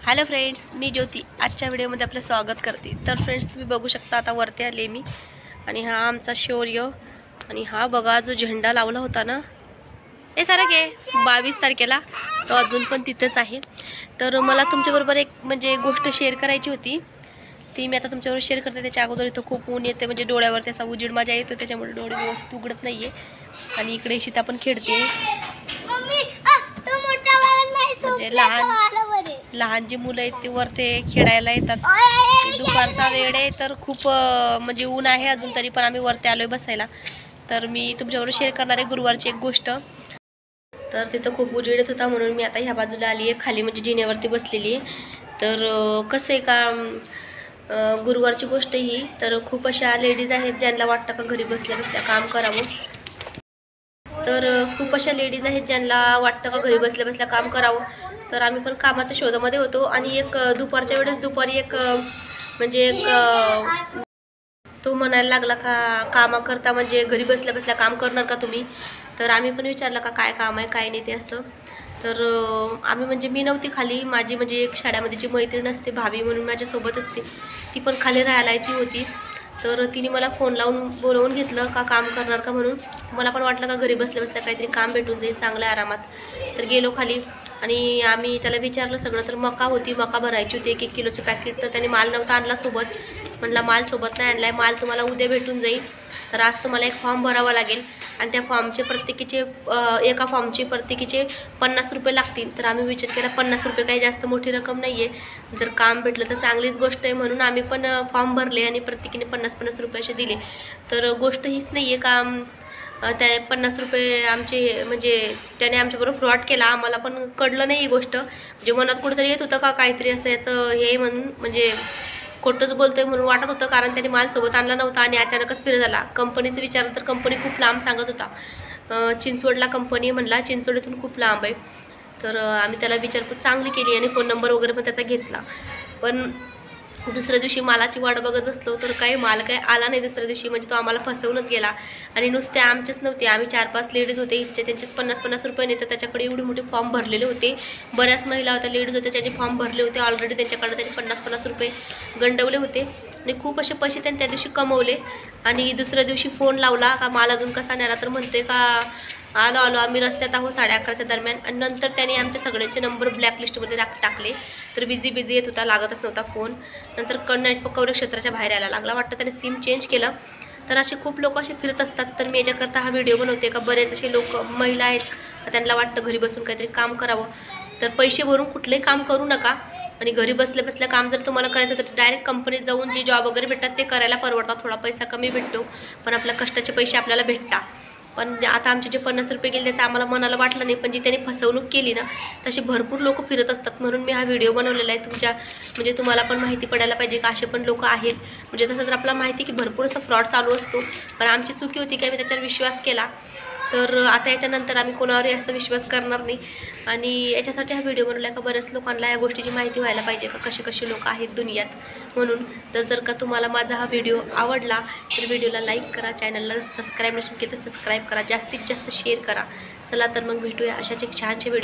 Hello friends, मी ज्योती आजच्या व्हिडिओमध्ये आपलं स्वागत करते। तर फ्रेंड्स, तुम्ही बघू शकता आता वरती आले मी आणि हा आमचा शौर्य आणि हा बघा जो झेंडा लावला होता ना हे सारं के 22 तारखेला तो अजून पण तिथेच आहे। तर मला तुमच्याबरोबर एक म्हणजे गोष्ट शेअर करायची होती, ती मी आता तुमच्याबरोबर शेअर करते। त्याच्या अगोदर इथं खूप ऊन येते, म्हणजे डोळ्यावर त्याचा उजेड माझ्या येतो, त्याच्यामुळे डोळे व्यवस्थित उघडत नाहीये आणि इकडे शीता पण खेळते। म्हणजे लहान जी मुलं आहेत ती वरती खेळायला येतात। दुपारचा वेळ आहे तर खूप म्हणजे ऊन आहे अजून, तरी पण आम्ही वरती आलोय बसायला। तर मी तुमच्याबरोबर शेअर करणार आहे गुरुवारची एक गोष्ट। तर तिथं खूप उजेड येत होता म्हणून मी आता ह्या बाजूला आली आहे, खाली म्हणजे जिन्यावरती बसलेली आहे। तर कसं आहे का, गुरुवारची गोष्ट ही तर खूप अशा लेडीज आहेत ज्यांना वाटतं का घरी बसल्या बसल्या काम करावं। तर खूप अशा लेडीज आहेत ज्यांना वाटतं का घरी बसल्या बसल्या काम करावं। तर आम्ही पण कामाच्या शोधामध्ये होतो आणि एक दुपारच्या वेळेस दुपारी एक म्हणजे एक तो म्हणायला लागला का कामाकरता म्हणजे घरी बसल्या बसल्या काम करणार का तुम्ही। तर आम्ही पण विचारलं का काय काम आहे काय नाही ते असं। तर आम्ही म्हणजे मी नव्हती खाली, माझी म्हणजे एक शाळेमध्येची मैत्रीण असते भाभी म्हणून माझ्यासोबत असते, ती पण खाली राहायला ती होती। तर तिने मला फोन लावून बोलवून घेतलं का काम करणार का म्हणून। मला पण वाटलं का घरी बसल्या बसल्या काहीतरी काम भेटून जाईल चांगल्या आरामात। तर गेलो खाली आणि आम्ही त्याला विचारलं सगळं। तर मका होती, मका भरायची होती 1-1 किलोचं पॅकेट। तर त्याने माल नव्हता आणला सोबत, म्हटलं माल सोबत नाही आणलाय, माल तुम्हाला उद्या भेटून जाईल। तर आज तुम्हाला एक फॉर्म भरावा लागेल आणि त्या फॉर्मचे प्रत्येकीचे एका फॉर्मचे प्रत्येकीचे 50 रुपये लागतील। तर आम्ही विचार केला 50 रुपये काही जास्त मोठी रक्कम नाही आहे, जर काम भेटलं तर चांगलीच गोष्ट आहे, म्हणून आम्ही पण फॉर्म भरले आणि प्रत्येकीने 50-50 रुपये असे दिले। तर गोष्ट हीच नाही आहे का त्या 50 रुपये आमचे म्हणजे त्याने आमच्याबरोबर फ्रॉड केला। आम्हाला पण कळलं नाही ही गोष्ट, म्हणजे मनात कुठेतरी येत होतं का काहीतरी असं याचं हे म्हणून म्हणजे खोटंच बोलतोय म्हणून वाटत होतं, कारण त्याने माल सोबत आणला नव्हता आणि अचानकच फिर झाला। कंपनीचं विचारलं तर कंपनी खूप लांब सांगत होता, चिंचवडला कंपनी म्हणला, चिंचवडीतून खूप लांब आहे। तर आम्ही त्याला विचारपूस चांगली केली आणि फोन नंबर वगैरे पण त्याचा घेतला। पण दुसऱ्या दिवशी मालाची वाट बघत बसलो तर काही माल काही आला नाही दुसऱ्या दिवशी, म्हणजे तो आम्हाला फसवूनच गेला। आणि नुसते आमचेच नव्हते, आम्ही 4-5 लेडीज होते इथचे, त्यांचेच 50-50 रुपये नाही, तर त्याच्याकडे एवढे मोठे फॉर्म भरलेले होते। बऱ्याच महिला होत्या, लेडीज होत्या, ज्यांनी फॉर्म भरले होते ऑलरेडी, त्यांच्याकडे त्यांनी 50-50 रुपये गंडवले होते आणि खूप असे पैसे त्यांनी त्या दिवशी कमवले। आणि दुसऱ्या दिवशी फोन लावला का माल अजून कसा नेला, तर म्हणते का आलो आम्ही रस्त्यात आहो 11:30च्या दरम्यान। आणि नंतर त्याने आमच्या सगळ्यांचे नंबर ब्लॅकलिस्टमध्ये टाकले। तर बिझी येत होता, लागतच नव्हता फोन। नंतर नेटवर्क कवरेज क्षेत्राच्या बाहेर यायला लागला, वाटतं त्याने सिम चेंज केलं। तर असे खूप लोक असे फिरत असतात। तर मी याच्याकरता हा व्हिडिओ बनवते का बरेच असे लोक महिला आहेत त्यांना वाटतं घरी बसून काहीतरी काम करावं। तर पैसे भरून कुठलंही काम करू नका आणि घरी बसल्या बसल्या काम जर तुम्हाला करायचं तर डायरेक्ट कंपनीत जाऊन जे जॉब वगैरे भेटतात ते करायला परवडतात। थोडा पैसा कमी भेटतो पण आपल्या कष्टाचे पैसे आपल्याला भेटतात। पण आता आमचे जे 50 रुपये गेले त्याचं आम्हाला मनाला वाटलं नाही, पण जी त्यांनी फसवणूक केली ना तसे भरपूर लोक फिरत असतात, म्हणून मी हा व्हिडिओ बनवलेला आहे तुमच्या म्हणजे तुम्हाला पण माहिती पडायला पाहिजे का असे पण लोक आहेत। म्हणजे तसं तर आपल्याला माहिती की भरपूर असं फ्रॉड चालू असतो, पण आमची चुकी होती की आम्ही त्याच्यावर विश्वास केला। तर आता याच्यानंतर आम्ही कोणावरही असा विश्वास करणार नाही आणि याच्यासाठी हा व्हिडिओ बनवला का बऱ्याच लोकांना या गोष्टीची माहिती व्हायला पाहिजे का कसे कसे लोक आहेत दुनियात म्हणून। तर जर का तुम्हाला माझा हा व्हिडिओ आवडला तर व्हिडिओला लाईक करा, चॅनलला सबस्क्राईब नसेल केलं तर सबस्क्राईब करा, जास्तीत जास्त शेअर करा। चला तर मग भेटूया अशाच एक छानसे व्हिडिओ।